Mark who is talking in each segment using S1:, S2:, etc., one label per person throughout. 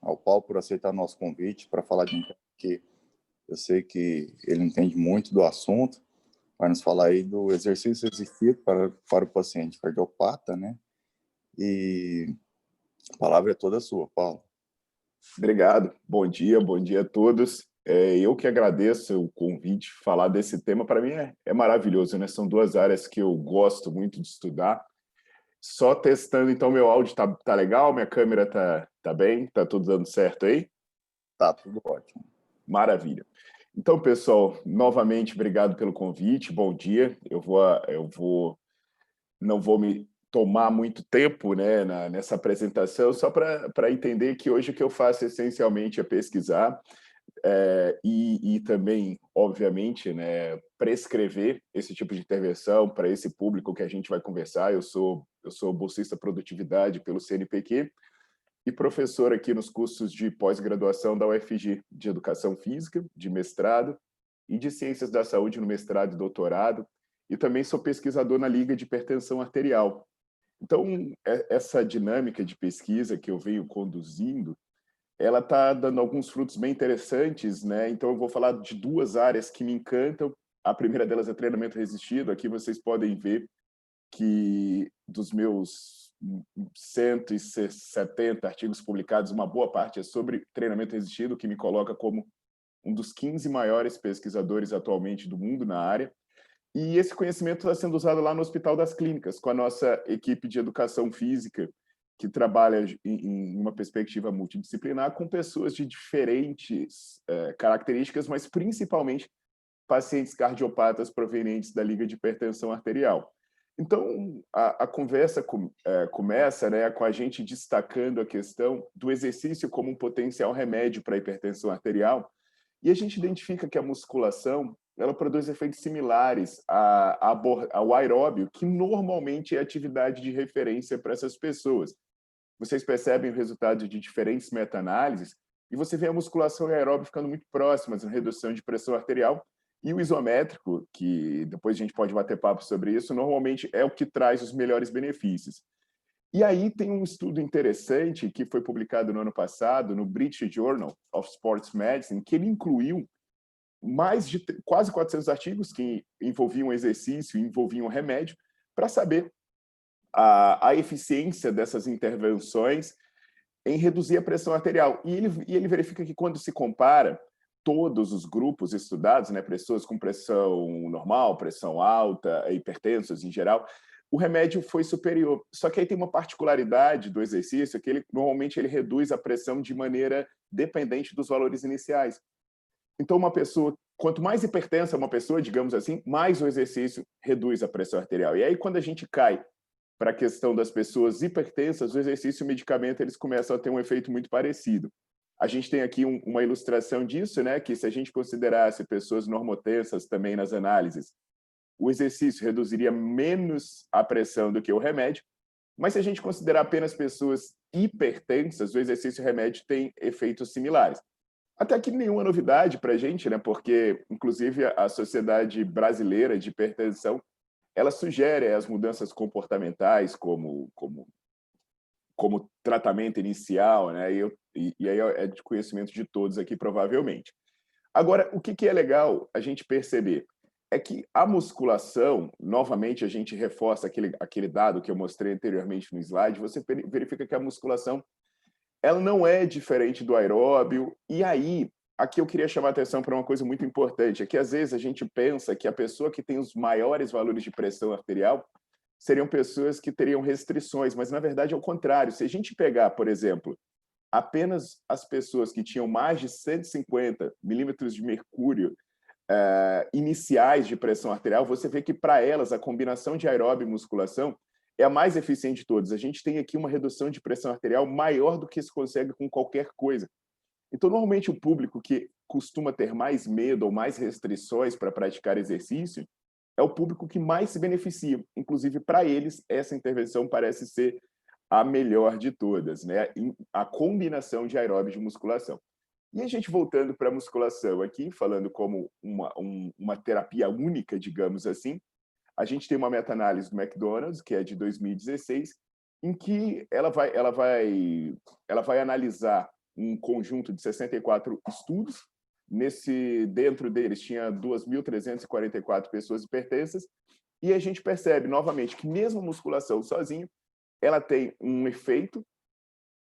S1: ao Paulo por aceitar nosso convite para falar de um tema que eu sei que ele entende muito do assunto. Vai nos falar aí do exercício resistido para o paciente cardiopata, né? E a palavra é toda sua, Paulo.
S2: Obrigado. Bom dia a todos. Eu que agradeço o convite. Falar desse tema, para mim, é maravilhoso, né? São duas áreas que eu gosto muito de estudar. Só testando, então, meu áudio tá legal? Minha câmera tá bem? Tá tudo dando certo aí?
S1: Tá tudo ótimo.
S2: Maravilha. Então, pessoal, novamente, obrigado pelo convite. Bom dia. Não vou me tomar muito tempo, né, nessa apresentação, só para entender que hoje o que eu faço essencialmente é pesquisar e também, obviamente, né, prescrever esse tipo de intervenção para esse público que a gente vai conversar. Eu sou bolsista produtividade pelo CNPq e professor aqui nos cursos de pós-graduação da UFG, de Educação Física, de mestrado, e de Ciências da Saúde no mestrado e doutorado, e também sou pesquisador na Liga de Hipertensão Arterial. Então, essa dinâmica de pesquisa que eu venho conduzindo, ela está dando alguns frutos bem interessantes, né? Então, eu vou falar de duas áreas que me encantam. A primeira delas é treinamento resistido. Aqui vocês podem ver que dos meus 170 artigos publicados, uma boa parte é sobre treinamento resistido, que me coloca como um dos 15 maiores pesquisadores atualmente do mundo na área. E esse conhecimento está sendo usado lá no Hospital das Clínicas, com a nossa equipe de educação física, que trabalha em uma perspectiva multidisciplinar com pessoas de diferentes características, mas principalmente pacientes cardiopatas provenientes da Liga de Hipertensão Arterial. Então, a conversa começa, né, com a gente destacando a questão do exercício como um potencial remédio para a hipertensão arterial, e a gente identifica que a musculação ela produz efeitos similares ao aeróbio, que normalmente é a atividade de referência para essas pessoas. Vocês percebem o resultado de diferentes meta-análises e você vê a musculação e a aeróbio ficando muito próximas na redução de pressão arterial, e o isométrico, que depois a gente pode bater papo sobre isso, normalmente é o que traz os melhores benefícios. E aí tem um estudo interessante que foi publicado no ano passado no British Journal of Sports Medicine, que ele incluiu mais de quase 400 artigos que envolviam exercício, envolviam remédio, para saber a eficiência dessas intervenções em reduzir a pressão arterial. E ele verifica que quando se compara todos os grupos estudados, né, pessoas com pressão normal, pressão alta, hipertensos em geral, o remédio foi superior. Só que aí tem uma particularidade do exercício, que normalmente ele reduz a pressão de maneira dependente dos valores iniciais. Então, uma pessoa, quanto mais hipertensa uma pessoa, digamos assim, mais o exercício reduz a pressão arterial. E aí, quando a gente cai para a questão das pessoas hipertensas, o exercício e o medicamento eles começam a ter um efeito muito parecido. A gente tem aqui uma ilustração disso, né, que se a gente considerasse pessoas normotensas também nas análises, o exercício reduziria menos a pressão do que o remédio, mas se a gente considerar apenas pessoas hipertensas, o exercício e o remédio têm efeitos similares. Até aqui nenhuma novidade para a gente, né, porque, inclusive, a Sociedade Brasileira de Hipertensão ela sugere as mudanças comportamentais como tratamento inicial, né? E aí é de conhecimento de todos aqui, provavelmente. Agora, o que é legal a gente perceber é que a musculação, novamente a gente reforça aquele dado que eu mostrei anteriormente no slide, você verifica que a musculação ela não é diferente do aeróbio, e aí aqui eu queria chamar a atenção para uma coisa muito importante, é que às vezes a gente pensa que a pessoa que tem os maiores valores de pressão arterial seriam pessoas que teriam restrições, mas na verdade é o contrário. Se a gente pegar, por exemplo, apenas as pessoas que tinham mais de 150 milímetros de mercúrio iniciais de pressão arterial, você vê que para elas a combinação de aeróbio e musculação é a mais eficiente de todas. A gente tem aqui uma redução de pressão arterial maior do que se consegue com qualquer coisa. Então, normalmente, o público que costuma ter mais medo ou mais restrições para praticar exercício é o público que mais se beneficia. Inclusive, para eles, essa intervenção parece ser a melhor de todas, né? A combinação de aeróbio e de musculação. E a gente voltando para a musculação aqui, falando como uma terapia única, digamos assim, a gente tem uma meta-análise do McDonald's, que é de 2016, em que ela vai analisar um conjunto de 64 estudos. Dentro deles tinha 2.344 pessoas hipertensas, e a gente percebe novamente que mesmo a musculação sozinha, ela tem um efeito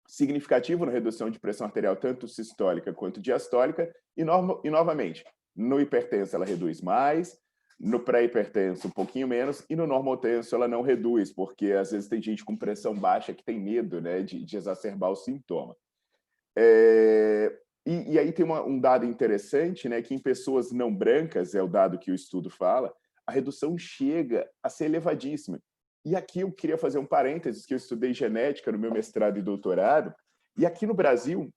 S2: significativo na redução de pressão arterial, tanto sistólica quanto diastólica, e novamente, no hipertenso ela reduz mais, no pré-hipertenso um pouquinho menos, e no normotenso ela não reduz, porque às vezes tem gente com pressão baixa que tem medo, né, de exacerbar o sintoma. E aí tem um dado interessante, né, que em pessoas não brancas, é o dado que o estudo fala, a redução chega a ser elevadíssima. E aqui eu queria fazer um parênteses, que eu estudei genética no meu mestrado e doutorado, e aqui no Brasil,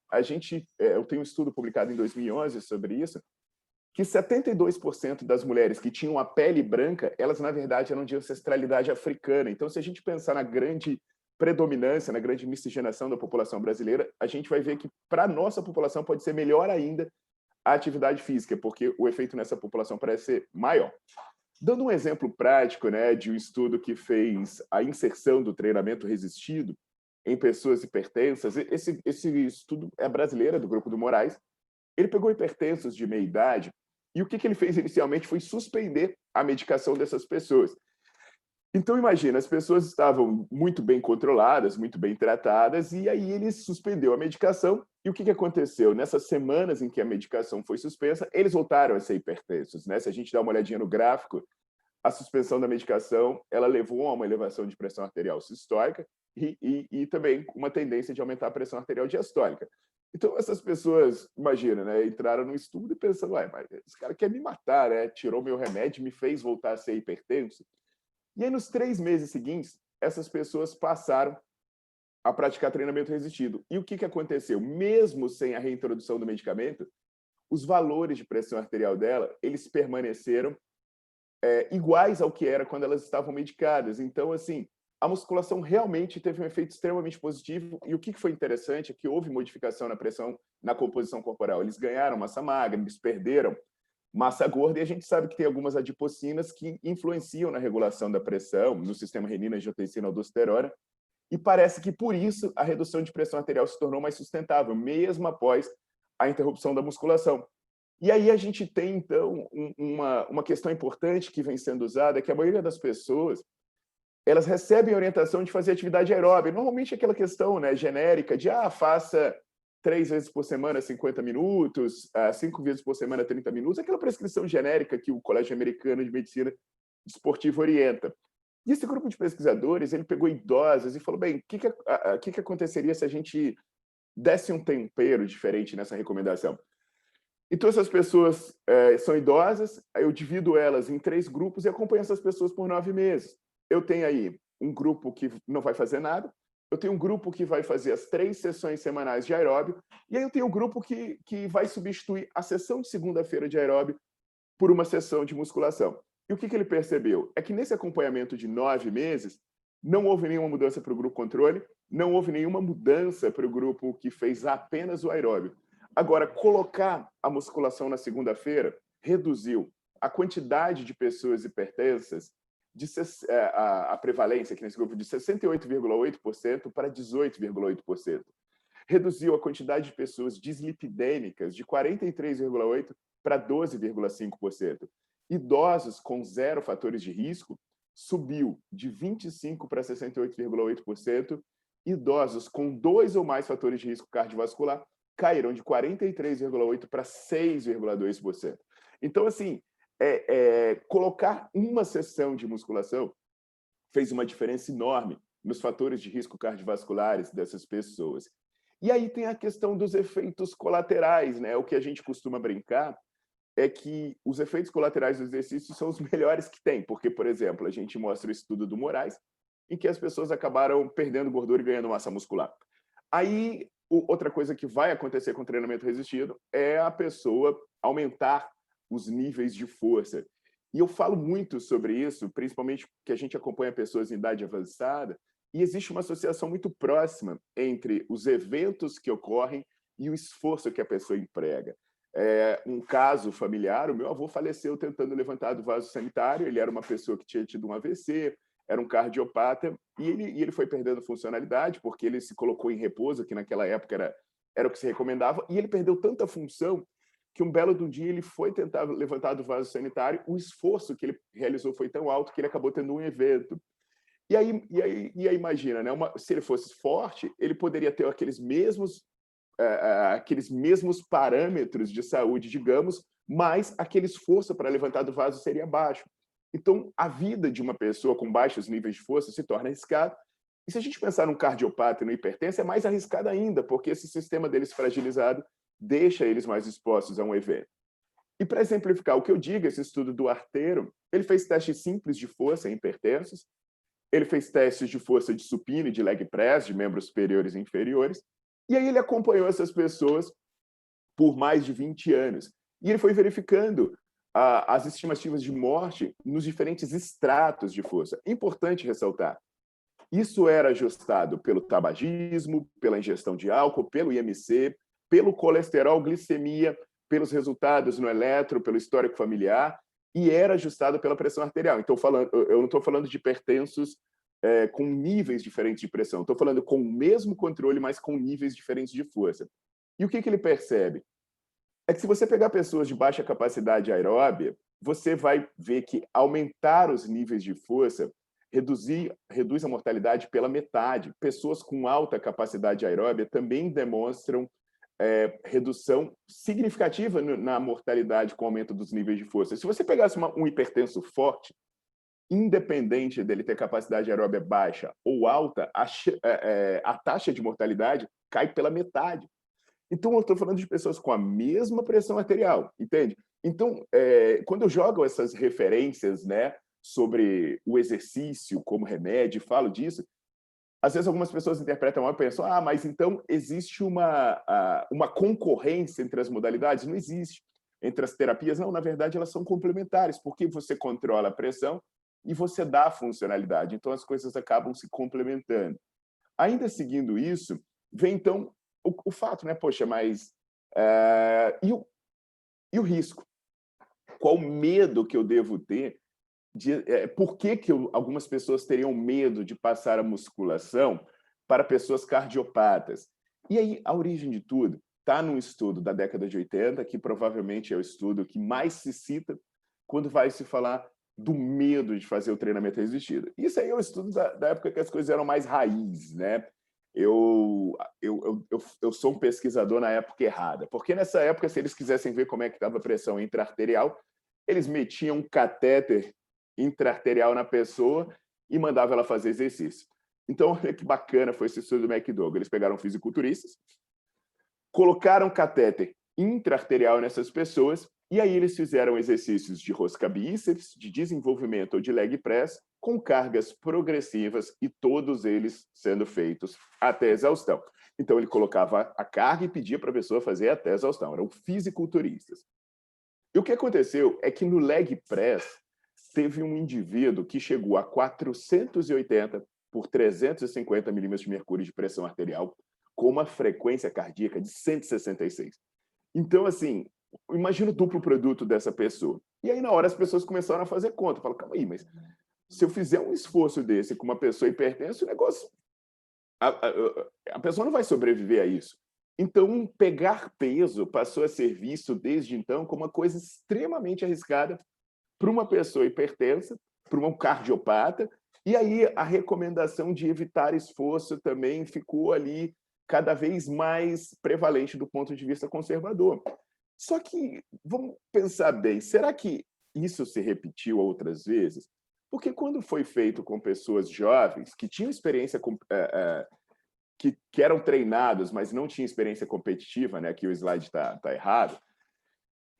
S2: eu tenho um estudo publicado em 2011 sobre isso, que 72% das mulheres que tinham a pele branca, elas, na verdade, eram de ancestralidade africana. Então, se a gente pensar na grande predominância, na grande miscigenação da população brasileira, a gente vai ver que, para a nossa população, pode ser melhor ainda a atividade física, porque o efeito nessa população parece ser maior. Dando um exemplo prático, né, de um estudo que fez a inserção do treinamento resistido em pessoas hipertensas, esse estudo é brasileiro, do Grupo do Moraes. Ele pegou hipertensos de meia idade e o que ele fez inicialmente foi suspender a medicação dessas pessoas. Então, imagina, as pessoas estavam muito bem controladas, muito bem tratadas, e aí ele suspendeu a medicação. E o que aconteceu? Nessas semanas em que a medicação foi suspensa, eles voltaram a ser hipertensos, né? Se a gente dá uma olhadinha no gráfico, a suspensão da medicação ela levou a uma elevação de pressão arterial sistólica e também uma tendência de aumentar a pressão arterial diastólica. Então, essas pessoas, imagina, né, entraram no estudo e pensando, mas esse cara quer me matar, né? Tirou meu remédio, me fez voltar a ser hipertenso. E aí, nos 3 meses seguintes, essas pessoas passaram a praticar treinamento resistido. E o que aconteceu? Mesmo sem a reintrodução do medicamento, os valores de pressão arterial dela, eles permaneceram iguais ao que era quando elas estavam medicadas. Então, assim, a musculação realmente teve um efeito extremamente positivo. E o que foi interessante é que houve modificação na pressão, na composição corporal. Eles ganharam massa magra, eles perderam massa gorda, e a gente sabe que tem algumas adipocinas que influenciam na regulação da pressão, no sistema renina, angiotensina, aldosterona, e parece que por isso a redução de pressão arterial se tornou mais sustentável, mesmo após a interrupção da musculação. E aí a gente tem, então, uma questão importante que vem sendo usada, é que a maioria das pessoas, elas recebem orientação de fazer atividade aeróbica. Normalmente é aquela questão, né, genérica de faça 3 vezes por semana 50 minutos, 5 vezes por semana 30 minutos, aquela prescrição genérica que o Colégio Americano de Medicina Esportiva orienta. E esse grupo de pesquisadores, ele pegou idosas e falou, bem, o que aconteceria se a gente desse um tempero diferente nessa recomendação? Então, essas pessoas são idosas, eu divido elas em 3 grupos e acompanho essas pessoas por 9 meses. Eu tenho aí um grupo que não vai fazer nada, eu tenho um grupo que vai fazer as 3 sessões semanais de aeróbio, e aí eu tenho um grupo que vai substituir a sessão de segunda-feira de aeróbio por uma sessão de musculação. E o que ele percebeu? É que nesse acompanhamento de 9 meses, não houve nenhuma mudança para o grupo controle, não houve nenhuma mudança para o grupo que fez apenas o aeróbio. Agora, colocar a musculação na segunda-feira reduziu a quantidade de pessoas hipertensas, a prevalência aqui nesse grupo, de 68,8% para 18,8%. Reduziu a quantidade de pessoas dislipidêmicas de 43,8% para 12,5%. Idosos com 0 fatores de risco subiu de 25% para 68,8%. Idosos com 2 ou mais fatores de risco cardiovascular caíram de 43,8% para 6,2%. Então, assim, colocar uma sessão de musculação fez uma diferença enorme nos fatores de risco cardiovasculares dessas pessoas. E aí tem a questão dos efeitos colaterais, né? O que a gente costuma brincar é que os efeitos colaterais do exercício são os melhores que tem, porque, por exemplo, a gente mostra o estudo do Moraes, em que as pessoas acabaram perdendo gordura e ganhando massa muscular. Aí, outra coisa que vai acontecer com o treinamento resistido é a pessoa aumentar os níveis de força. E eu falo muito sobre isso, principalmente porque a gente acompanha pessoas em idade avançada, e existe uma associação muito próxima entre os eventos que ocorrem e o esforço que a pessoa emprega. Um caso familiar, o meu avô faleceu tentando levantar do vaso sanitário, ele era uma pessoa que tinha tido um AVC, era um cardiopata, e ele foi perdendo funcionalidade, porque ele se colocou em repouso, que naquela época era o que se recomendava, e ele perdeu tanta função que um belo de um dia ele foi tentar levantar do vaso sanitário, o esforço que ele realizou foi tão alto que ele acabou tendo um evento. E aí imagina, né? Se ele fosse forte, ele poderia ter aqueles mesmos parâmetros de saúde, digamos, mas aquele esforço para levantar do vaso seria baixo. Então, a vida de uma pessoa com baixos níveis de força se torna arriscada. E se a gente pensar num cardiopata e no hipertenso, é mais arriscado ainda, porque esse sistema deles fragilizado deixa eles mais expostos a um evento. E para exemplificar o que eu digo, esse estudo do Arteiro, ele fez testes simples de força em hipertensos, ele fez testes de força de supino e de leg press, de membros superiores e inferiores, e aí ele acompanhou essas pessoas por mais de 20 anos. E ele foi verificando as estimativas de morte nos diferentes estratos de força. Importante ressaltar, isso era ajustado pelo tabagismo, pela ingestão de álcool, pelo IMC, pelo colesterol, glicemia, pelos resultados no eletro, pelo histórico familiar, e era ajustado pela pressão arterial. Então, eu não estou falando de hipertensos com níveis diferentes de pressão, estou falando com o mesmo controle, mas com níveis diferentes de força. E o que ele percebe? É que se você pegar pessoas de baixa capacidade aeróbia, você vai ver que aumentar os níveis de força reduz a mortalidade pela metade. Pessoas com alta capacidade aeróbia também demonstram redução significativa na mortalidade com o aumento dos níveis de força. Se você pegasse um hipertenso forte, independente dele ter capacidade aeróbia baixa ou alta, a taxa de mortalidade cai pela metade. Então, eu estou falando de pessoas com a mesma pressão arterial, entende? Então, quando eu jogo essas referências, né, sobre o exercício como remédio, falo disso, às vezes algumas pessoas interpretam e pensam, mas então existe uma concorrência entre as modalidades? Não existe. Entre as terapias, não, na verdade elas são complementares, porque você controla a pressão e você dá funcionalidade. Então, as coisas acabam se complementando. Ainda seguindo isso, vem então o fato, né? Poxa, mas e o risco? Qual o medo que eu devo ter? Por que algumas pessoas teriam medo de passar a musculação para pessoas cardiopatas? E aí, a origem de tudo está num estudo da década de 80, que provavelmente é o estudo que mais se cita quando vai se falar do medo de fazer o treinamento resistido. Isso aí é um estudo da época que as coisas eram mais raiz, né? Eu sou um pesquisador na época errada, porque nessa época, se eles quisessem ver como é que estava a pressão intraarterial, eles metiam um catéter intraarterial na pessoa e mandavam ela fazer exercício. Então, olha que bacana foi esse estudo do McDougall. Eles pegaram fisiculturistas, colocaram catéter intraarterial nessas pessoas e aí eles fizeram exercícios de rosca bíceps, de desenvolvimento ou de leg press, com cargas progressivas e todos eles sendo feitos até exaustão. Então, ele colocava a carga e pedia para a pessoa fazer até exaustão. Eram fisiculturistas. E o que aconteceu é que no leg press teve um indivíduo que chegou a 480 por 350 milímetros de mercúrio de pressão arterial com uma frequência cardíaca de 166. Então, assim, imagina o duplo produto dessa pessoa. E aí, na hora, as pessoas começaram a fazer conta. Falaram, calma aí, mas se eu fizer um esforço desse com uma pessoa hipertensa, o negócio... A pessoa não vai sobreviver a isso. Então, pegar peso passou a ser visto, desde então, como uma coisa extremamente arriscada para uma pessoa hipertensa, para um cardiopata, e aí a recomendação de evitar esforço também ficou ali cada vez mais prevalente do ponto de vista conservador. Só que, vamos pensar bem, será que isso se repetiu outras vezes? Porque quando foi feito com pessoas jovens que tinham experiência, que eram treinados, mas não tinham experiência competitiva, né? Aqui o slide está errado.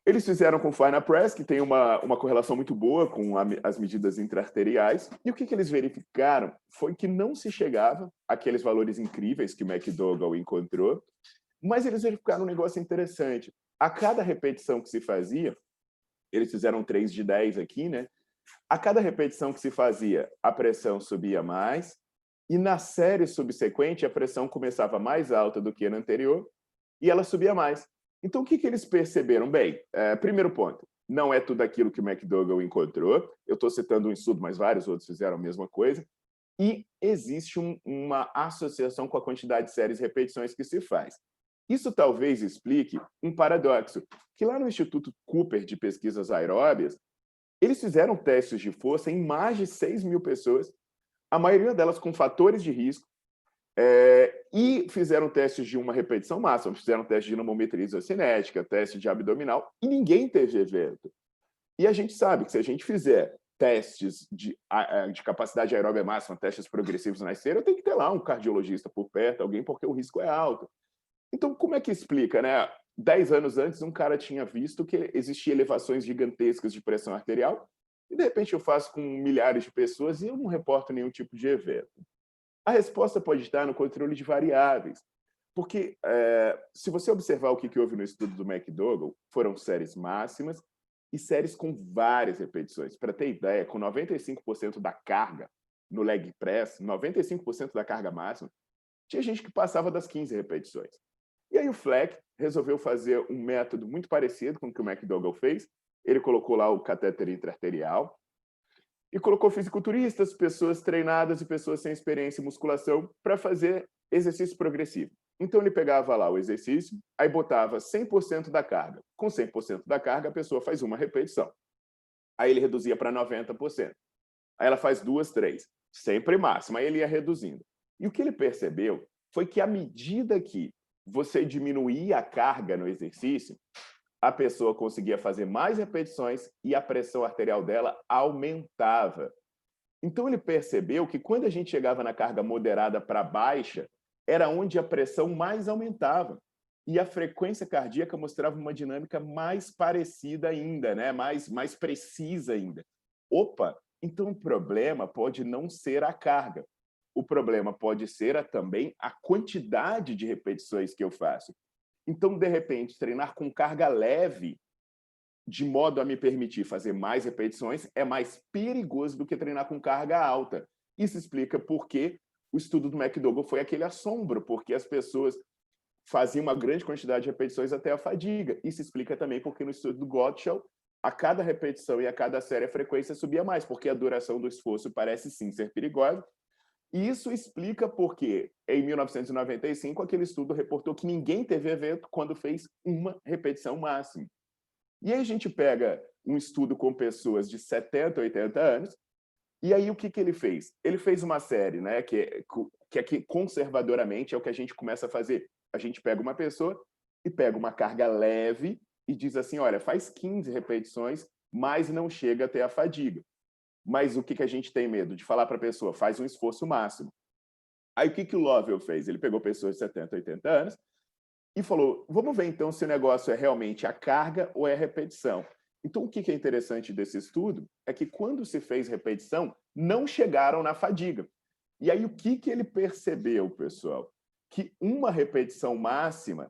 S2: Eles fizeram com Final Press, que tem uma correlação muito boa com as medidas intraarteriais, e o que eles verificaram foi que não se chegava àqueles valores incríveis que o McDougall encontrou, mas eles verificaram um negócio interessante. A cada repetição que se fazia, eles fizeram 3 de 10 aqui, né? A cada repetição que se fazia, a pressão subia mais, e na série subsequente, a pressão começava mais alta do que na anterior, e ela subia mais. Então, o que eles perceberam? Bem, primeiro ponto, não é tudo aquilo que o McDougall encontrou. Eu estou citando um estudo, mas vários outros fizeram a mesma coisa. E existe uma associação com a quantidade de séries e repetições que se faz. Isso talvez explique um paradoxo, que lá no Instituto Cooper de Pesquisas Aeróbias, eles fizeram testes de força em mais de 6 mil pessoas, a maioria delas com fatores de risco, e fizeram testes de uma repetição máxima, fizeram teste de dinamometria isocinética, teste de abdominal, e ninguém teve evento. E a gente sabe que se a gente fizer testes de capacidade aeróbica máxima, testes progressivos na esteira, eu tenho que ter lá um cardiologista por perto, alguém, porque o risco é alto. Então, como é que explica, né? 10 anos antes, um cara tinha visto que existia elevações gigantescas de pressão arterial, e de repente eu faço com milhares de pessoas e eu não reporto nenhum tipo de evento. A resposta pode estar no controle de variáveis, porque se você observar o que houve no estudo do McDougall, foram séries máximas e séries com várias repetições. Para ter ideia, com 95% da carga no leg press, 95% da carga máxima, tinha gente que passava das 15 repetições. E aí o Fleck resolveu fazer um método muito parecido com o que o McDougall fez. Ele colocou lá o catéter intraarterial e colocou fisiculturistas, pessoas treinadas e pessoas sem experiência em musculação para fazer exercício progressivo. Então ele pegava lá o exercício, aí botava 100% da carga. Com 100% da carga, a pessoa faz uma repetição. Aí ele reduzia para 90%. Aí ela faz 2, 3, sempre máxima. Aí ele ia reduzindo. E o que ele percebeu foi que à medida que você diminuía a carga no exercício, a pessoa conseguia fazer mais repetições e a pressão arterial dela aumentava. Então ele percebeu que quando a gente chegava na carga moderada para baixa, era onde a pressão mais aumentava. E a frequência cardíaca mostrava uma dinâmica mais parecida ainda, né? mais precisa ainda. Opa, então o problema pode não ser a carga. O problema pode ser também a quantidade de repetições que eu faço. Então, de repente, treinar com carga leve, de modo a me permitir fazer mais repetições, é mais perigoso do que treinar com carga alta. Isso explica por que o estudo do McDougall foi aquele assombro, porque as pessoas faziam uma grande quantidade de repetições até a fadiga. Isso explica também porque no estudo do Gottschall, a cada repetição e a cada série a frequência subia mais, porque a duração do esforço parece sim ser perigosa. E isso explica porque, em 1995, aquele estudo reportou que ninguém teve evento quando fez uma repetição máxima. E aí a gente pega um estudo com pessoas de 70, 80 anos, e aí o que ele fez? Ele fez uma série, né, que aqui, conservadoramente, é o que a gente começa a fazer. A gente pega uma pessoa e pega uma carga leve e diz assim, olha, faz 15 repetições, mas não chega até a fadiga. Mas o que a gente tem medo? De falar para a pessoa, faz um esforço máximo. Aí o que o Lovell fez? Ele pegou pessoas de 70, 80 anos e falou, vamos ver então se o negócio é realmente a carga ou é a repetição. Então o que é interessante desse estudo é que quando se fez repetição, não chegaram na fadiga. E aí o que ele percebeu, pessoal? Que uma repetição máxima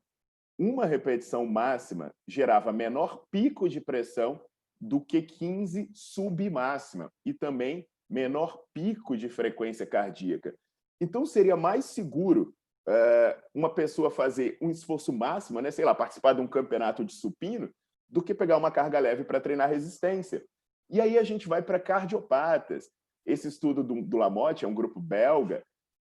S2: gerava menor pico de pressão do que 15 submáxima e também menor pico de frequência cardíaca. Então, seria mais seguro uma pessoa fazer um esforço máximo, né, sei lá, participar de um campeonato de supino, do que pegar uma carga leve para treinar resistência. E aí a gente vai para cardiopatas. Esse estudo do Lamotte, é um grupo belga,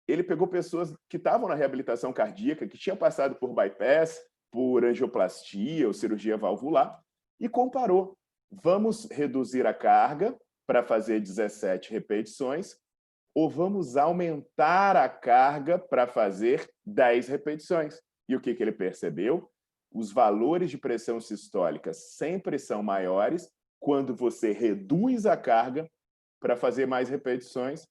S2: ele pegou pessoas que estavam na reabilitação cardíaca, que tinham passado por bypass, por angioplastia ou cirurgia valvular, e comparou. Vamos reduzir a carga para fazer 17 repetições ou vamos aumentar a carga para fazer 10 repetições? E o que ele percebeu? Os valores de pressão sistólica sempre são maiores quando você reduz a carga para fazer mais repetições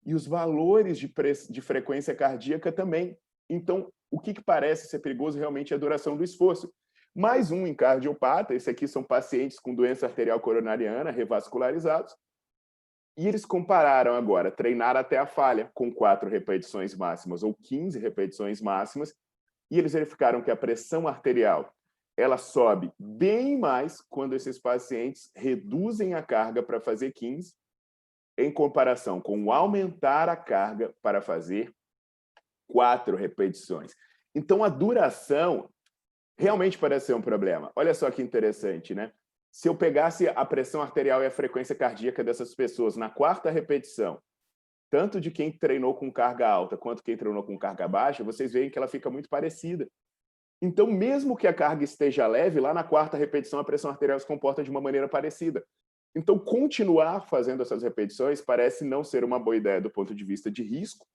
S2: e os valores de frequência cardíaca também. Então, o que parece ser perigoso realmente é a duração do esforço. Mais um em cardiopata, esse aqui são pacientes com doença arterial coronariana, revascularizados, e eles compararam agora treinar até a falha com 4 repetições máximas ou 15 repetições máximas, e eles verificaram que a pressão arterial ela sobe bem mais quando esses pacientes reduzem a carga para fazer 15, em comparação com aumentar a carga para fazer 4 repetições. Então, a duração realmente parece ser um problema. Olha só que interessante, né? Se eu pegasse a pressão arterial e a frequência cardíaca dessas pessoas na quarta repetição, tanto de quem treinou com carga alta quanto quem treinou com carga baixa, vocês veem que ela fica muito parecida. Então, mesmo que a carga esteja leve, lá na quarta repetição a pressão arterial se comporta de uma maneira parecida. Então, continuar fazendo essas repetições parece não ser uma boa ideia do ponto de vista de risco.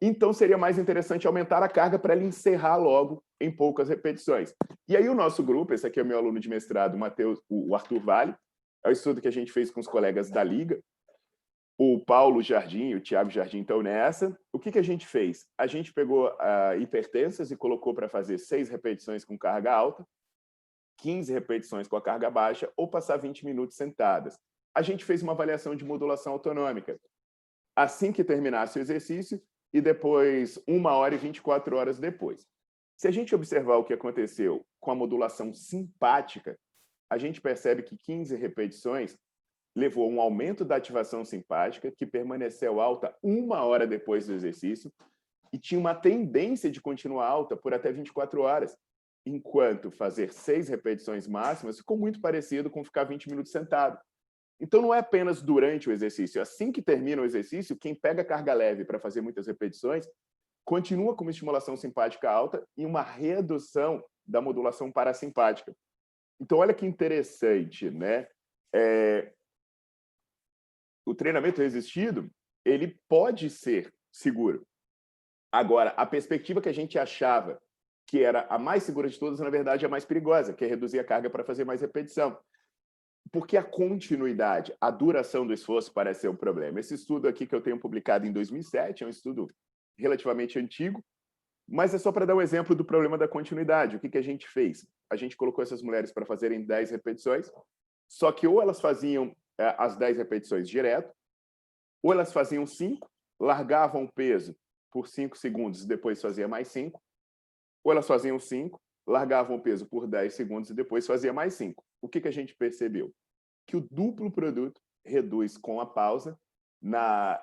S2: Então, seria mais interessante aumentar a carga para ele encerrar logo em poucas repetições. E aí o nosso grupo, esse aqui é o meu aluno de mestrado, o Arthur Vale, é o estudo que a gente fez com os colegas da Liga, o Paulo Jardim e o Thiago Jardim estão nessa. O que a gente fez? A gente pegou hipertensas e colocou para fazer 6 repetições com carga alta, 15 repetições com a carga baixa ou passar 20 minutos sentadas. A gente fez uma avaliação de modulação autonômica. Assim que terminasse o exercício e depois 1 hora e 24 horas depois. Se a gente observar o que aconteceu com a modulação simpática, a gente percebe que 15 repetições levou a um aumento da ativação simpática, que permaneceu alta 1 hora depois do exercício e tinha uma tendência de continuar alta por até 24 horas, enquanto fazer 6 repetições máximas ficou muito parecido com ficar 20 minutos sentado. Então, não é apenas durante o exercício. Assim que termina o exercício, quem pega carga leve para fazer muitas repetições continua com uma estimulação simpática alta e uma redução da modulação parasimpática. Então, olha que interessante, né? O treinamento resistido, ele pode ser seguro. Agora, a perspectiva que a gente achava que era a mais segura de todas, na verdade, é a mais perigosa, que é reduzir a carga para fazer mais repetição. Porque a continuidade, a duração do esforço parece ser um problema. Esse estudo aqui que eu tenho publicado em 2007 é um estudo relativamente antigo, mas é só para dar um exemplo do problema da continuidade. O que a gente fez? A gente colocou essas mulheres para fazerem 10 repetições, só que ou elas faziam as 10 repetições direto, ou elas faziam 5, largavam o peso por 5 segundos e depois fazia mais 5, ou elas faziam 5, largavam o peso por 10 segundos e depois fazia mais 5. O que a gente percebeu? Que o duplo produto reduz com a pausa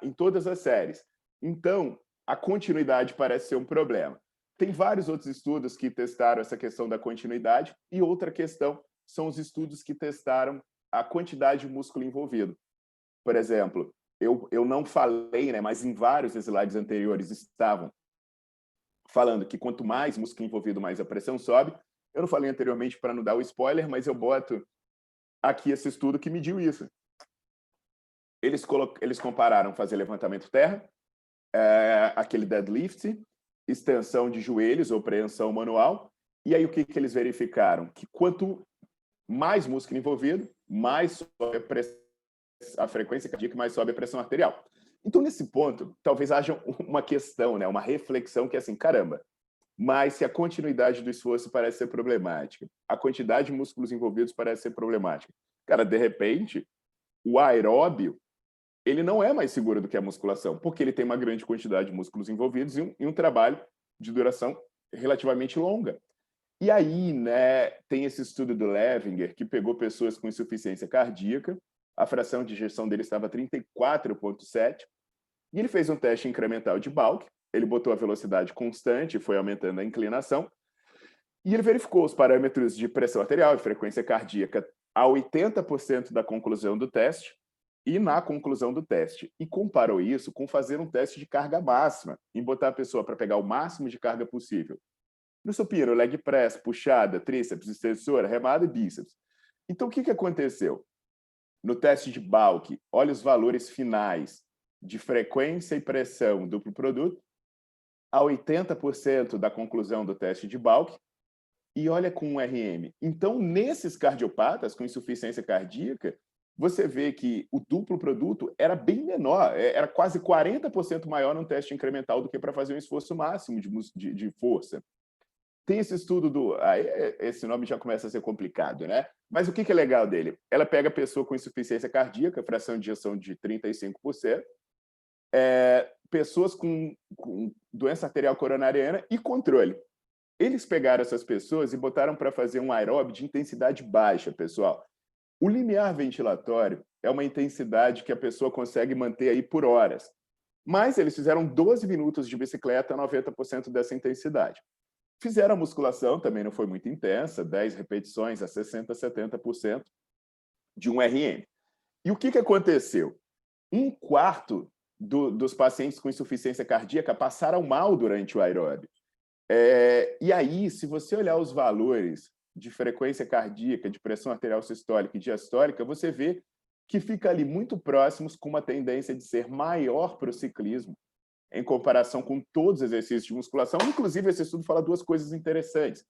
S2: em todas as séries. Então, a continuidade parece ser um problema. Tem vários outros estudos que testaram essa questão da continuidade e outra questão são os estudos que testaram a quantidade de músculo envolvido. Por exemplo, eu não falei, né, mas em vários slides anteriores estavam falando que quanto mais músculo envolvido, mais a pressão sobe. Eu não falei anteriormente para não dar o spoiler, mas eu boto aqui esse estudo que mediu isso. Eles compararam fazer levantamento terra, aquele deadlift, extensão de joelhos ou preensão manual, e aí o que eles verificaram? Que quanto mais músculo envolvido, mais sobe a frequência cardíaca, mais sobe a pressão arterial. Então, nesse ponto, talvez haja uma questão, né, uma reflexão que é assim, caramba, mas se a continuidade do esforço parece ser problemática, a quantidade de músculos envolvidos parece ser problemática. Cara, de repente, o aeróbio, ele não é mais seguro do que a musculação, porque ele tem uma grande quantidade de músculos envolvidos e um trabalho de duração relativamente longa. E aí, né, tem esse estudo do Levinger, que pegou pessoas com insuficiência cardíaca, a fração de ejeção dele estava 34,7, e ele fez um teste incremental de Balk, ele botou a velocidade constante, foi aumentando a inclinação, e ele verificou os parâmetros de pressão arterial e frequência cardíaca a 80% da conclusão do teste e na conclusão do teste. E comparou isso com fazer um teste de carga máxima, em botar a pessoa para pegar o máximo de carga possível. No supino, leg press, puxada, tríceps, extensora, remada e bíceps. Então, o que aconteceu? No teste de Balk, olha os valores finais de frequência e pressão duplo produto, a 80% da conclusão do teste de Balk, e olha com um RM. Então, nesses cardiopatas com insuficiência cardíaca, você vê que o duplo produto era bem menor, era quase 40% maior num teste incremental do que para fazer um esforço máximo de força. Tem esse estudo esse nome já começa a ser complicado, né? Mas o que é legal dele? Ela pega a pessoa com insuficiência cardíaca, fração de ejeção de 35%, pessoas com doença arterial coronariana e controle. Eles pegaram essas pessoas e botaram para fazer um aeróbio de intensidade baixa, pessoal. O limiar ventilatório é uma intensidade que a pessoa consegue manter aí por horas. Mas eles fizeram 12 minutos de bicicleta a 90% dessa intensidade. Fizeram a musculação, também não foi muito intensa, 10 repetições a 60%, 70% de um RM. E o que aconteceu? Um quarto dos pacientes com insuficiência cardíaca passaram mal durante o aeróbio. E aí, se você olhar os valores de frequência cardíaca, de pressão arterial sistólica e diastólica, você vê que fica ali muito próximos, com uma tendência de ser maior para o ciclismo, em comparação com todos os exercícios de musculação. Inclusive, esse estudo fala duas coisas interessantes.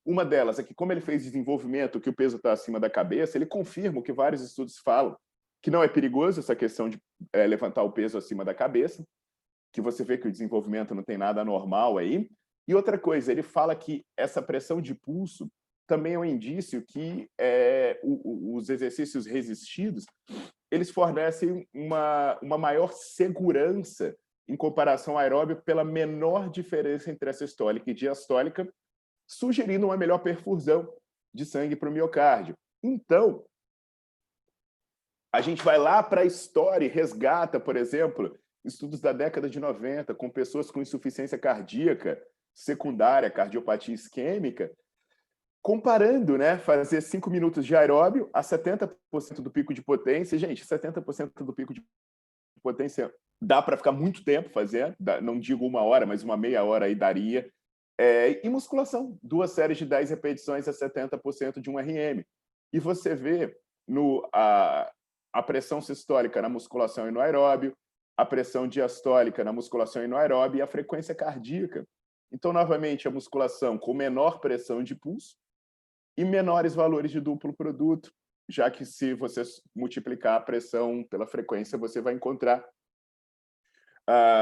S2: Uma delas é que, como ele fez desenvolvimento, que o peso está acima da cabeça, ele confirma o que vários estudos falam, que não é perigoso essa questão de levantar o peso acima da cabeça, que você vê que o desenvolvimento não tem nada anormal aí. E outra coisa, ele fala que essa pressão de pulso também é um indício que os exercícios resistidos, eles fornecem uma maior segurança em comparação ao aeróbio pela menor diferença entre a sistólica e diastólica, sugerindo uma melhor perfusão de sangue para o miocárdio. Então, a gente vai lá para a história e resgata, por exemplo, estudos da década de 90, com pessoas com insuficiência cardíaca secundária, cardiopatia isquêmica, comparando, né, fazer 5 minutos de aeróbio a 70% do pico de potência. Gente, 70% do pico de potência dá para ficar muito tempo fazendo, não digo 1 hora, mas uma meia hora aí daria. E musculação, 2 séries de 10 repetições a 70% de um RM. E você vê a pressão sistólica na musculação e no aeróbio, a pressão diastólica na musculação e no aeróbio, e a frequência cardíaca. Então, novamente, a musculação com menor pressão de pulso e menores valores de duplo produto, já que se você multiplicar a pressão pela frequência, você vai encontrar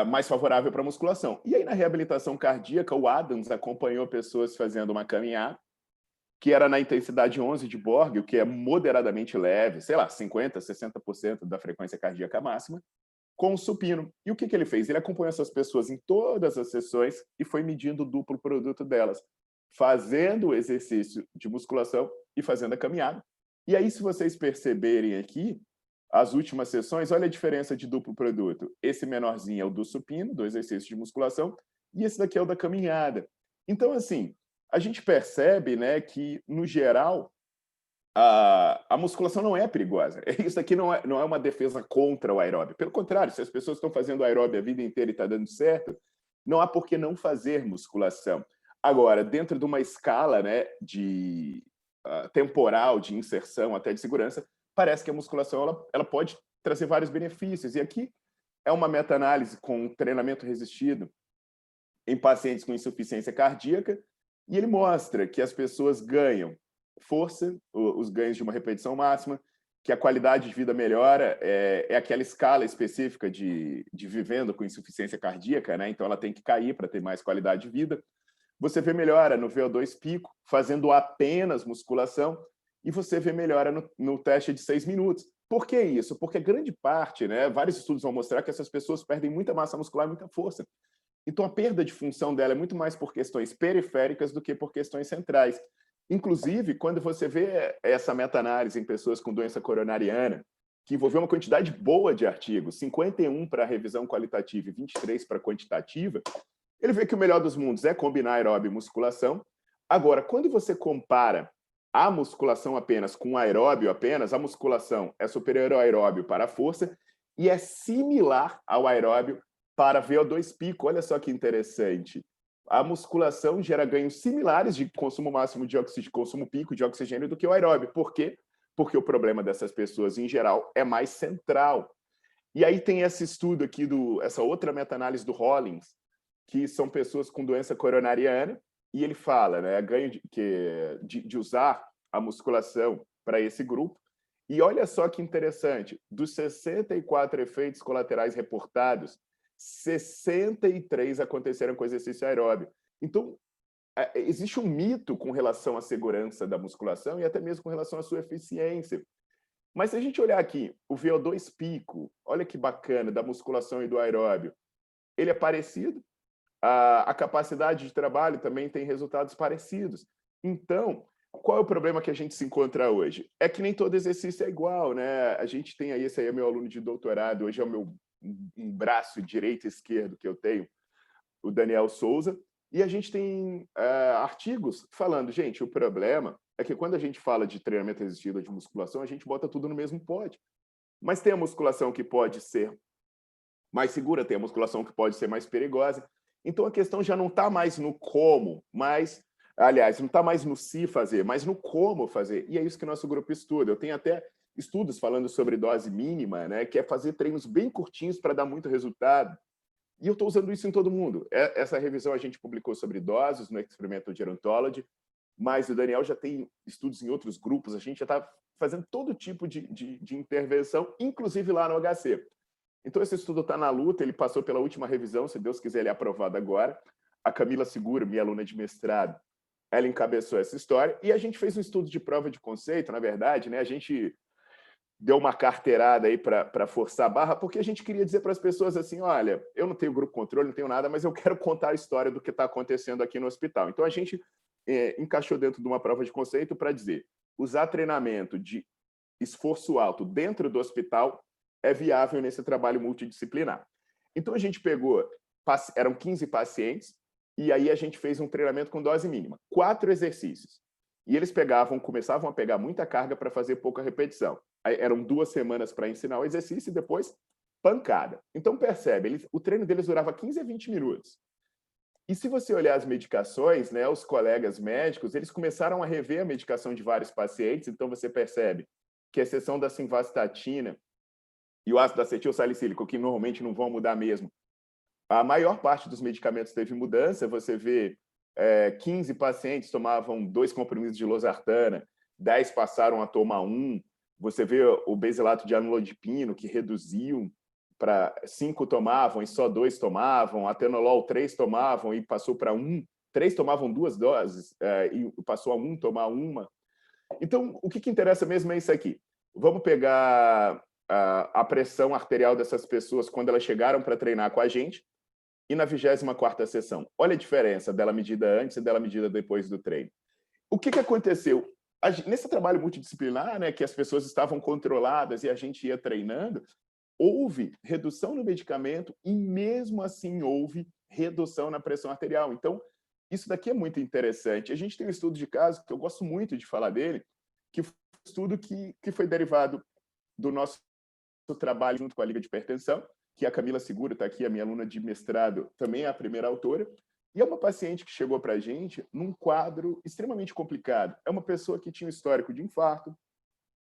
S2: mais favorável para a musculação. E aí, na reabilitação cardíaca, o Adams acompanhou pessoas fazendo uma caminhada, que era na intensidade 11 de Borg, o que é moderadamente leve, sei lá, 50%, 60% da frequência cardíaca máxima, com o supino. E o que ele fez? Ele acompanhou essas pessoas em todas as sessões e foi medindo o duplo produto delas, fazendo o exercício de musculação e fazendo a caminhada. E aí, se vocês perceberem aqui, as últimas sessões, olha a diferença de duplo produto. Esse menorzinho é o do supino, do exercício de musculação, e esse daqui é o da caminhada. Então, assim, a gente percebe, né, que, no geral, a musculação não é perigosa. Isso aqui não é uma defesa contra o aeróbio. Pelo contrário, se as pessoas estão fazendo aeróbio a vida inteira e está dando certo, não há por que não fazer musculação. Agora, dentro de uma escala, né, temporal de inserção até de segurança, parece que a musculação ela pode trazer vários benefícios. E aqui é uma meta-análise com treinamento resistido em pacientes com insuficiência cardíaca, e ele mostra que as pessoas ganham força, os ganhos de uma repetição máxima, que a qualidade de vida melhora, é aquela escala específica de vivendo com insuficiência cardíaca, né? Então ela tem que cair para ter mais qualidade de vida. Você vê melhora no VO2 pico, fazendo apenas musculação, e você vê melhora no teste de 6 minutos. Por que isso? Porque grande parte, né, vários estudos vão mostrar que essas pessoas perdem muita massa muscular e muita força. Então, a perda de função dela é muito mais por questões periféricas do que por questões centrais. Inclusive, quando você vê essa meta-análise em pessoas com doença coronariana, que envolveu uma quantidade boa de artigos, 51 para revisão qualitativa e 23 para quantitativa, ele vê que o melhor dos mundos é combinar aeróbio e musculação. Agora, quando você compara a musculação apenas com o aeróbio apenas, a musculação é superior ao aeróbio para a força e é similar ao aeróbio para VO2 pico. Olha só que interessante. A musculação gera ganhos similares de consumo máximo de oxigênio, consumo pico de oxigênio do que o aeróbio. Por quê? Porque o problema dessas pessoas, em geral, é mais central. E aí tem esse estudo aqui, essa outra meta-análise do Hollins, que são pessoas com doença coronariana, e ele fala, né, ganho de usar a musculação para esse grupo. E olha só que interessante, dos 64 efeitos colaterais reportados, 63 aconteceram com exercício aeróbio. Então, existe um mito com relação à segurança da musculação e até mesmo com relação à sua eficiência. Mas se a gente olhar aqui, o VO2 pico, olha que bacana, da musculação e do aeróbio, ele é parecido, a capacidade de trabalho também tem resultados parecidos. Então, qual é o problema que a gente se encontra hoje? É que nem todo exercício é igual, né? A gente tem aí, esse aí é meu aluno de doutorado, hoje é o meu um braço direito e esquerdo que eu tenho, o Daniel Souza, E a gente tem artigos falando, gente, o problema é que quando a gente fala de treinamento resistido de musculação, a gente bota tudo no mesmo pote. Mas tem a musculação que pode ser mais segura, tem a musculação que pode ser mais perigosa. Então a questão já não está mais no como, mas, aliás, não está mais no se fazer, mas no como fazer. E é isso que o nosso grupo estuda. Eu tenho até estudos falando sobre dose mínima, né, que é fazer treinos bem curtinhos para dar muito resultado. E eu estou usando isso em todo mundo. Essa revisão a gente publicou sobre doses no Experimental Gerontology, mas o Daniel já tem estudos em outros grupos, a gente já está fazendo todo tipo de intervenção, inclusive lá no HC. Então, esse estudo está na luta, ele passou pela última revisão, se Deus quiser, ele é aprovado agora. A Camila Seguro, minha aluna de mestrado, ela encabeçou essa história, e a gente fez um estudo de prova de conceito, na verdade, né? A gente deu uma carteirada aí para forçar a barra, porque a gente queria dizer para as pessoas assim, olha, eu não tenho grupo controle, não tenho nada, mas eu quero contar a história do que está acontecendo aqui no hospital. Então, a gente encaixou dentro de uma prova de conceito para dizer, usar treinamento de esforço alto dentro do hospital é viável nesse trabalho multidisciplinar. Então, a gente pegou, eram 15 pacientes, e aí a gente fez um treinamento com dose mínima, 4 exercícios. E eles começavam a pegar muita carga para fazer pouca repetição. Aí eram 2 semanas para ensinar o exercício e depois pancada. Então, percebe, o treino deles durava 15 a 20 minutos. E se você olhar as medicações, né, os colegas médicos, eles começaram a rever a medicação de vários pacientes, então você percebe que a exceção da simvastatina e o ácido acetil salicílico, que normalmente não vão mudar mesmo, a maior parte dos medicamentos teve mudança. Você vê 15 pacientes tomavam 2 comprimidos de losartana, 10 passaram a tomar 1. Você vê o basilato de amlodipino, que reduziu para 5 tomavam e só 2 tomavam, atenolol 3 tomavam e passou para 1, 3 tomavam 2 doses e passou a 1 tomar 1. Então, o que interessa mesmo é isso aqui. Vamos pegar a pressão arterial dessas pessoas quando elas chegaram para treinar com a gente e na 24ª sessão. Olha a diferença dela medida antes e dela medida depois do treino. O que aconteceu? Nesse trabalho multidisciplinar, né, que as pessoas estavam controladas e a gente ia treinando, houve redução no medicamento e, mesmo assim, houve redução na pressão arterial. Então, isso daqui é muito interessante. A gente tem um estudo de caso, que eu gosto muito de falar dele, que foi um estudo que foi derivado do nosso trabalho junto com a Liga de Hipertensão, que a Camila Seguro está aqui, a minha aluna de mestrado, também é a primeira autora, e é uma paciente que chegou para a gente num quadro extremamente complicado. É uma pessoa que tinha um histórico de infarto,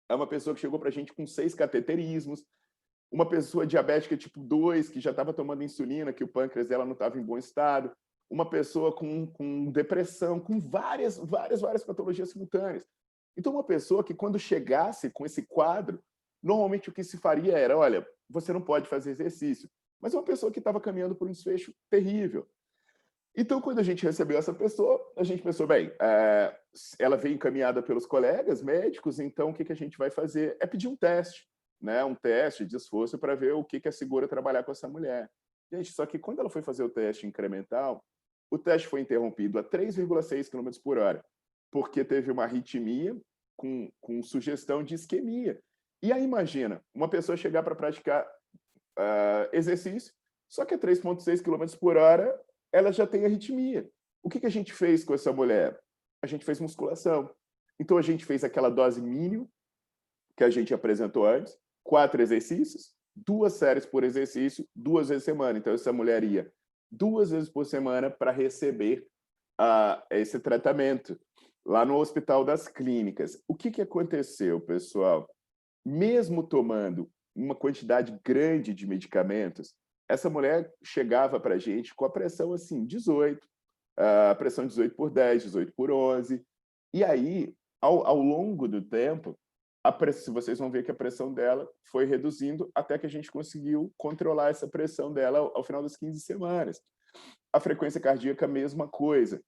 S2: é uma pessoa que chegou para a gente com 6 cateterismos, uma pessoa diabética tipo 2, que já estava tomando insulina, que o pâncreas dela não estava em bom estado, uma pessoa com depressão, com várias patologias simultâneas. Então, uma pessoa que, quando chegasse com esse quadro, normalmente o que se faria era, olha, você não pode fazer exercício. Mas é uma pessoa que estava caminhando por um desfecho terrível. Então, quando a gente recebeu essa pessoa, a gente pensou, bem, ela veio encaminhada pelos colegas médicos, então o que a gente vai fazer? É pedir um teste, né? Um teste de esforço para ver o que é seguro trabalhar com essa mulher. Gente, só que quando ela foi fazer o teste incremental, o teste foi interrompido a 3,6 km por hora, porque teve uma arritmia com sugestão de isquemia. E aí, imagina, uma pessoa chegar para praticar exercício, só que a 3,6 km por hora ela já tem arritmia. O que a gente fez com essa mulher? A gente fez musculação. Então, a gente fez aquela dose mínima que a gente apresentou antes, 4 exercícios, 2 séries por exercício, 2 vezes por semana. Então, essa mulher ia 2 vezes por semana para receber esse tratamento lá no Hospital das Clínicas. O que aconteceu, pessoal? Mesmo tomando uma quantidade grande de medicamentos, essa mulher chegava para a gente com a pressão assim, 18, a pressão 18 por 10, 18 por 11. E aí, ao longo do tempo, vocês vão ver que a pressão dela foi reduzindo até que a gente conseguiu controlar essa pressão dela ao final das 15 semanas. A frequência cardíaca, a mesma coisa.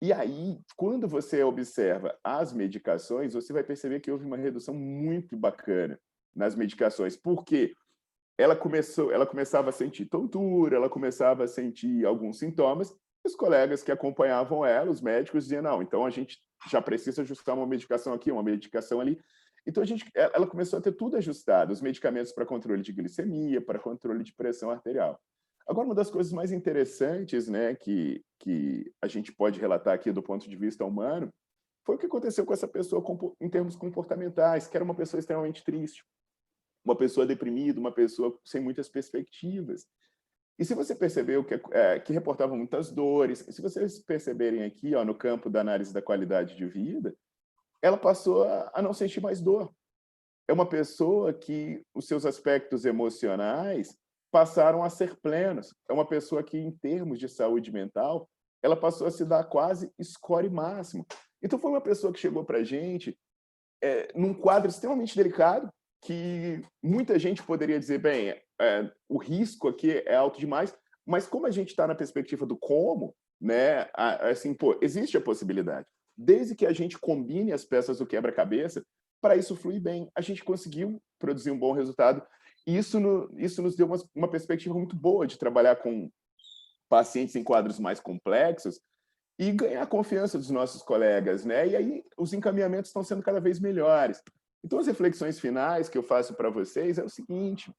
S2: E aí, quando você observa as medicações, você vai perceber que houve uma redução muito bacana nas medicações. Por quê? Ela começava a sentir tontura, ela começava a sentir alguns sintomas, e os colegas que acompanhavam ela, os médicos, diziam, não, então a gente já precisa ajustar uma medicação aqui, uma medicação ali. Então, ela começou a ter tudo ajustado, os medicamentos para controle de glicemia, para controle de pressão arterial. Agora, uma das coisas mais interessantes, né, que a gente pode relatar aqui do ponto de vista humano, foi o que aconteceu com essa pessoa em termos comportamentais, que era uma pessoa extremamente triste, uma pessoa deprimida, uma pessoa sem muitas perspectivas. E se você percebeu que reportava muitas dores, se vocês perceberem aqui, ó, no campo da análise da qualidade de vida, ela passou a não sentir mais dor. É uma pessoa que os seus aspectos emocionais passaram a ser plenos. É uma pessoa que, em termos de saúde mental, ela passou a se dar quase score máximo. Então, foi uma pessoa que chegou para a gente num quadro extremamente delicado, que muita gente poderia dizer, bem, o risco aqui é alto demais, mas como a gente está na perspectiva do como, né, assim, pô, existe a possibilidade. Desde que a gente combine as peças do quebra-cabeça, para isso fluir bem. A gente conseguiu produzir um bom resultado, e isso nos deu uma perspectiva muito boa de trabalhar com pacientes em quadros mais complexos, e ganhar a confiança dos nossos colegas, né? E aí os encaminhamentos estão sendo cada vez melhores. Então, as reflexões finais que eu faço para vocês é o seguinte: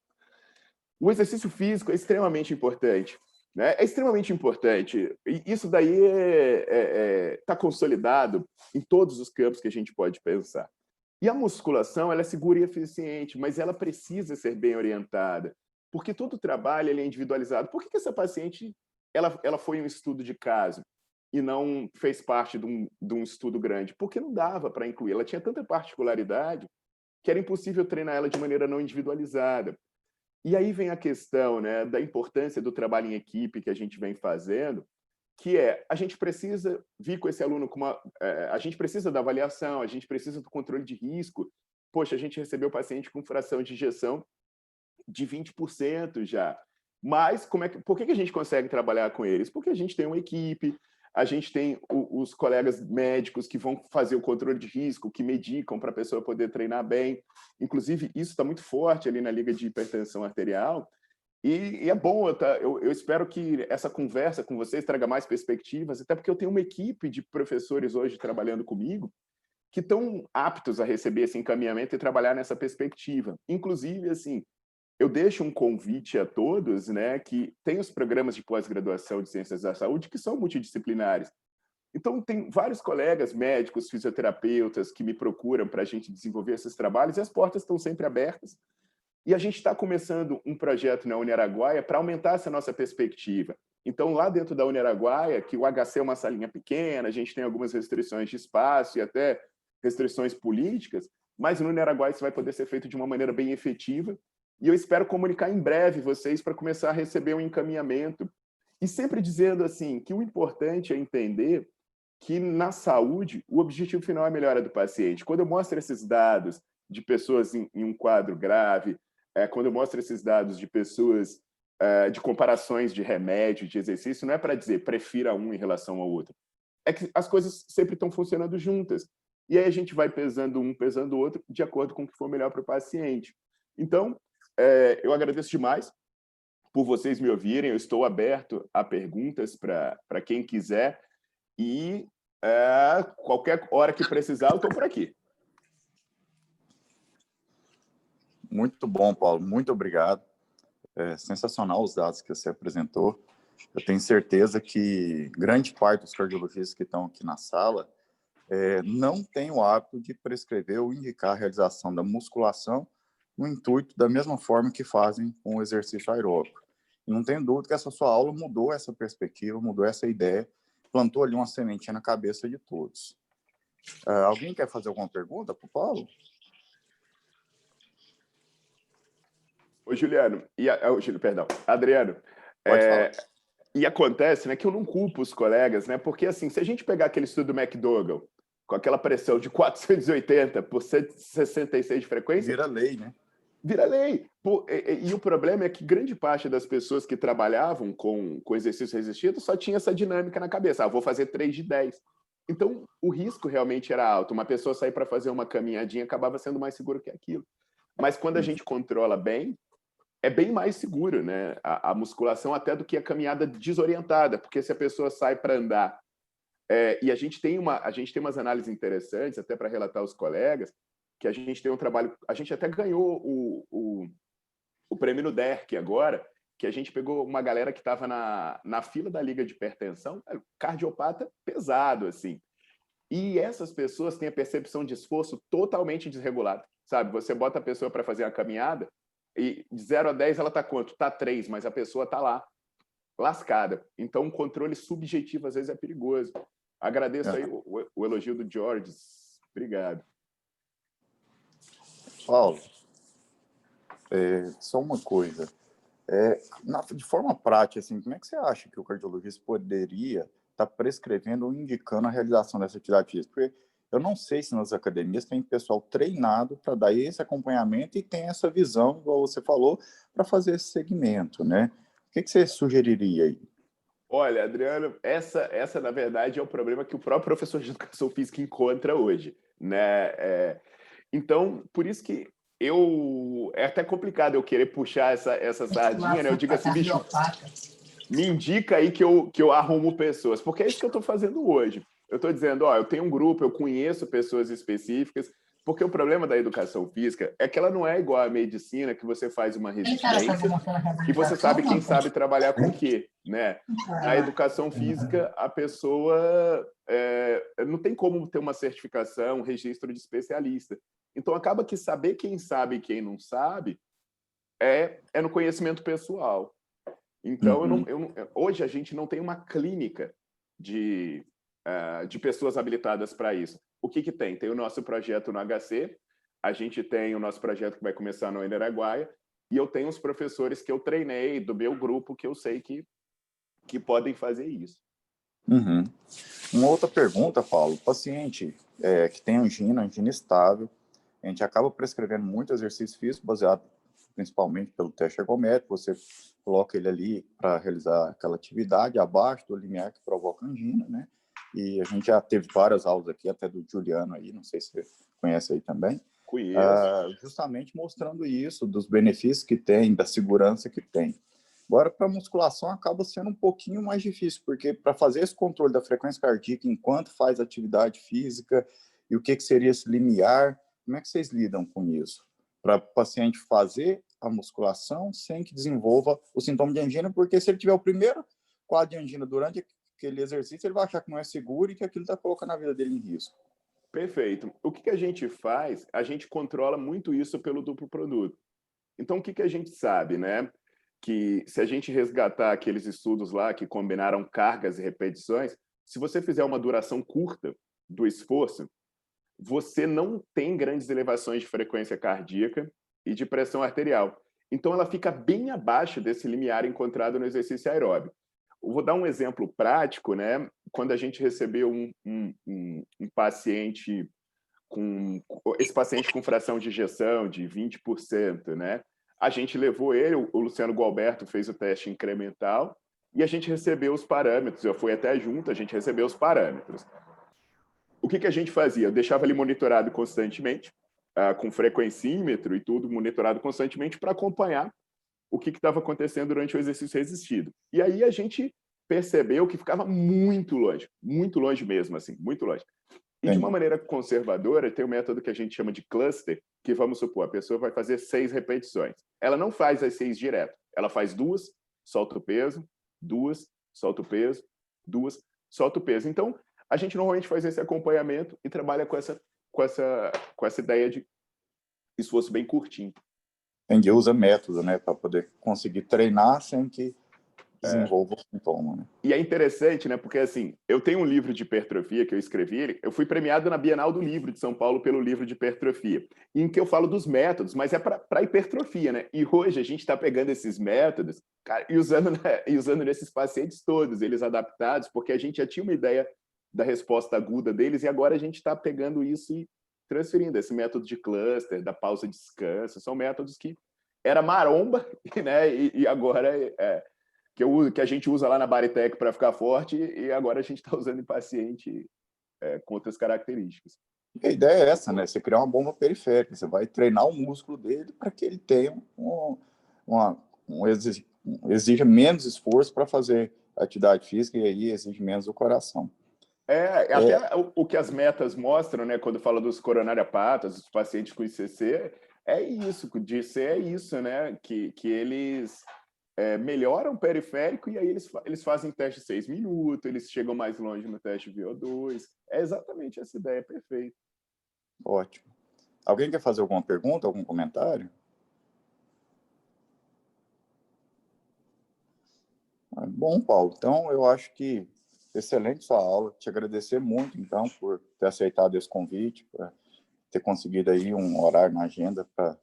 S2: o exercício físico é extremamente importante, né? É extremamente importante. E isso daí está consolidado em todos os campos que a gente pode pensar. E a musculação, ela é segura e eficiente, mas ela precisa ser bem orientada, porque todo trabalho ele é individualizado. Por que essa paciente ela foi um estudo de caso e não fez parte de um estudo grande? Porque não dava para incluir. Ela tinha tanta particularidade que era impossível treinar ela de maneira não individualizada. E aí vem a questão, né, da importância do trabalho em equipe que a gente vem fazendo, que a gente precisa vir com esse aluno com a gente precisa da avaliação, a gente precisa do controle de risco. Poxa, a gente recebeu o paciente com fração de injeção de 20% já. Mas por que a gente consegue trabalhar com eles? Porque a gente tem uma equipe, a gente tem os colegas médicos que vão fazer o controle de risco, que medicam para a pessoa poder treinar bem. Inclusive, isso está muito forte ali na Liga de Hipertensão Arterial. E é bom, eu espero que essa conversa com vocês traga mais perspectivas, até porque eu tenho uma equipe de professores hoje trabalhando comigo que estão aptos a receber esse encaminhamento e trabalhar nessa perspectiva. Inclusive, assim, eu deixo um convite a todos, né, que tem os programas de pós-graduação de Ciências da Saúde que são multidisciplinares. Então, tem vários colegas médicos, fisioterapeutas que me procuram para a gente desenvolver esses trabalhos e as portas estão sempre abertas. E a gente está começando um projeto na Uniaraguaia para aumentar essa nossa perspectiva. Então, lá dentro da Uniaraguaia, que o HC é uma salinha pequena, a gente tem algumas restrições de espaço e até restrições políticas, mas no Uniaraguaia isso vai poder ser feito de uma maneira bem efetiva. E eu espero comunicar em breve vocês para começar a receber um encaminhamento. E sempre dizendo assim que o importante é entender que na saúde o objetivo final é a melhora do paciente. Quando eu mostro esses dados de pessoas em um quadro grave, quando eu mostro esses dados de pessoas, de comparações de remédio, de exercício, não é para dizer prefira um em relação ao outro. É que as coisas sempre estão funcionando juntas. E aí a gente vai pesando um, pesando o outro, de acordo com o que for melhor para o paciente. Então, eu agradeço demais por vocês me ouvirem. Eu estou aberto a perguntas para quem quiser. E qualquer hora que precisar, eu estou por aqui.
S1: Muito bom, Paulo. Muito obrigado. Sensacional os dados que você apresentou. Eu tenho certeza que grande parte dos cardiologistas que estão aqui na sala não tem o hábito de prescrever ou indicar a realização da musculação no intuito da mesma forma que fazem com o exercício aeróbico. E não tenho dúvida que essa sua aula mudou essa perspectiva, mudou essa ideia, plantou ali uma sementinha na cabeça de todos. Alguém quer fazer alguma pergunta para o Paulo?
S2: Ô, Juliano, perdão, Adriano,
S1: Pode falar.
S2: E acontece, né, que eu não culpo os colegas, né, porque assim, se a gente pegar aquele estudo do McDougall, com aquela pressão de 480 por 166 de frequência...
S1: Vira lei, né?
S2: Vira lei. E o problema é que grande parte das pessoas que trabalhavam com exercício resistido só tinha essa dinâmica na cabeça. Vou fazer 3 de 10. Então, o risco realmente era alto. Uma pessoa sair para fazer uma caminhadinha acabava sendo mais seguro que aquilo. Mas quando a gente controla bem, é bem mais seguro, né? A musculação até do que a caminhada desorientada, porque se a pessoa sai para andar e a gente tem umas análises interessantes até para relatar aos colegas, que a gente tem um trabalho, a gente até ganhou o prêmio no DERC agora, que a gente pegou uma galera que estava na fila da liga de hipertensão, cardiopata pesado, assim. E essas pessoas têm a percepção de esforço totalmente desregulada, sabe? Você bota a pessoa para fazer a caminhada e de 0 a 10 ela está quanto? Está 3, mas a pessoa está lá, lascada. Então, o controle subjetivo, às vezes, é perigoso. Agradeço aí o elogio do George. Obrigado.
S1: Paulo, só uma coisa. De forma prática, assim, como é que você acha que o cardiologista poderia estar prescrevendo ou indicando a realização dessa atividade física? Porque eu não sei se nas academias tem pessoal treinado para dar esse acompanhamento e tem essa visão, igual você falou, para fazer esse segmento, né? O que você sugeriria aí?
S2: Olha, Adriano, essa na verdade é o problema que o próprio professor de educação física encontra hoje, né? Então, por isso que é até complicado eu querer puxar essa sardinha, né? Eu digo assim, bicho, me indica aí que eu arrumo pessoas, porque é isso que eu estou fazendo hoje. Eu estou dizendo, ó, eu tenho um grupo, eu conheço pessoas específicas, porque o problema da educação física é que ela não é igual à medicina, que você faz uma resistência e você sabe quem sabe trabalhar com o quê, né? Na educação física, a pessoa não tem como ter uma certificação, um registro de especialista. Então, acaba que saber quem sabe e quem não sabe é no conhecimento pessoal. Então, hoje a gente não tem uma clínica de pessoas habilitadas para isso. O que tem? Tem o nosso projeto no HC, a gente tem o nosso projeto que vai começar no Araguaia, e eu tenho os professores que eu treinei do meu grupo que eu sei que podem fazer isso.
S1: Uhum. Uma outra pergunta, Paulo. Paciente que tem angina estável, a gente acaba prescrevendo muito exercício físico baseado principalmente pelo teste ergométrico. Você coloca ele ali para realizar aquela atividade abaixo do limiar que provoca angina, né? E a gente já teve várias aulas aqui, até do Juliano aí, não sei se você conhece aí também.
S2: Conheço.
S1: Justamente mostrando isso, dos benefícios que tem, da segurança que tem. Agora, para musculação, acaba sendo um pouquinho mais difícil, porque para fazer esse controle da frequência cardíaca enquanto faz atividade física, e o que seria esse limiar, como é que vocês lidam com isso? Para o paciente fazer a musculação sem que desenvolva o sintoma de angina, porque se ele tiver o primeiro quadro de angina durante aquele exercício, ele vai achar que não é seguro e que aquilo está colocando a vida dele em risco.
S2: Perfeito. O que a gente faz? A gente controla muito isso pelo duplo produto. Então, o que a gente sabe, né? Que se a gente resgatar aqueles estudos lá que combinaram cargas e repetições, se você fizer uma duração curta do esforço, você não tem grandes elevações de frequência cardíaca e de pressão arterial. Então, ela fica bem abaixo desse limiar encontrado no exercício aeróbico. Eu vou dar um exemplo prático, né? Quando a gente recebeu um paciente esse paciente com fração de ejeção de 20%, né? A gente levou ele, o Luciano Gualberto fez o teste incremental e a gente recebeu os parâmetros. Eu fui até junto, a gente recebeu os parâmetros. O que a gente fazia? Eu deixava ele monitorado constantemente, com frequencímetro e tudo, monitorado constantemente para acompanhar o que estava acontecendo durante o exercício resistido. E aí a gente percebeu que ficava muito longe mesmo, assim, muito longe. E de uma maneira conservadora, tem um método que a gente chama de cluster, que vamos supor, a pessoa vai fazer 6 repetições. Ela não faz as 6 direto. Ela faz 2, solta o peso, 2, solta o peso, 2, solta o peso. Então, a gente normalmente faz esse acompanhamento e trabalha com essa ideia de esforço bem curtinho.
S1: Entendi, usa método, né, para poder conseguir treinar sem que desenvolva o sintoma, né?
S2: E é interessante, né? Porque, assim, eu tenho um livro de hipertrofia que eu escrevi, eu fui premiado na Bienal do Livro de São Paulo pelo livro de hipertrofia, em que eu falo dos métodos, mas é para hipertrofia, né? E hoje a gente está pegando esses métodos, cara, e usando nesses pacientes todos, eles adaptados, porque a gente já tinha uma ideia da resposta aguda deles e agora a gente está pegando isso e transferindo. Esse método de cluster, da pausa de descanso, são métodos que era maromba, né? E agora que a gente usa lá na Baritec para ficar forte e agora a gente está usando em paciente com outras características.
S1: E a ideia é essa, né? Você criar uma bomba periférica, você vai treinar o músculo dele para que ele tenha exija menos esforço para fazer atividade física e aí exige menos o coração.
S2: Até o que as metas mostram, né, quando fala dos coronariopatas, os pacientes com ICC, é isso, de ser isso, né, que eles melhoram o periférico e aí eles fazem teste 6 minutos, eles chegam mais longe no teste VO2. É exatamente essa ideia, perfeito.
S1: Ótimo. Alguém quer fazer alguma pergunta, algum comentário? Bom, Paulo, então eu acho que excelente sua aula. Te agradecer muito, então, por ter aceitado esse convite, por ter conseguido aí um horário na agenda para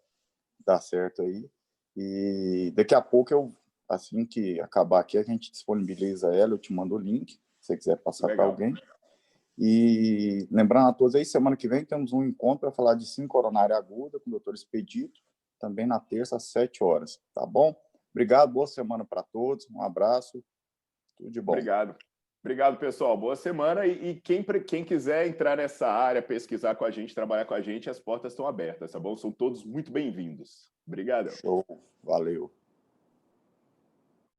S1: dar certo aí. E daqui a pouco, assim que acabar aqui, a gente disponibiliza ela, eu te mando o link, se você quiser passar para alguém. E lembrando a todos aí, semana que vem temos um encontro para falar de síndrome coronária aguda com o Dr. Expedito, também na terça, às 7 horas, tá bom? Obrigado, boa semana para todos, um abraço, tudo de bom.
S2: Obrigado. Obrigado, pessoal. Boa semana. E quem quiser entrar nessa área, pesquisar com a gente, trabalhar com a gente, as portas estão abertas, tá bom? São todos muito bem-vindos. Obrigado.
S1: Show. Valeu.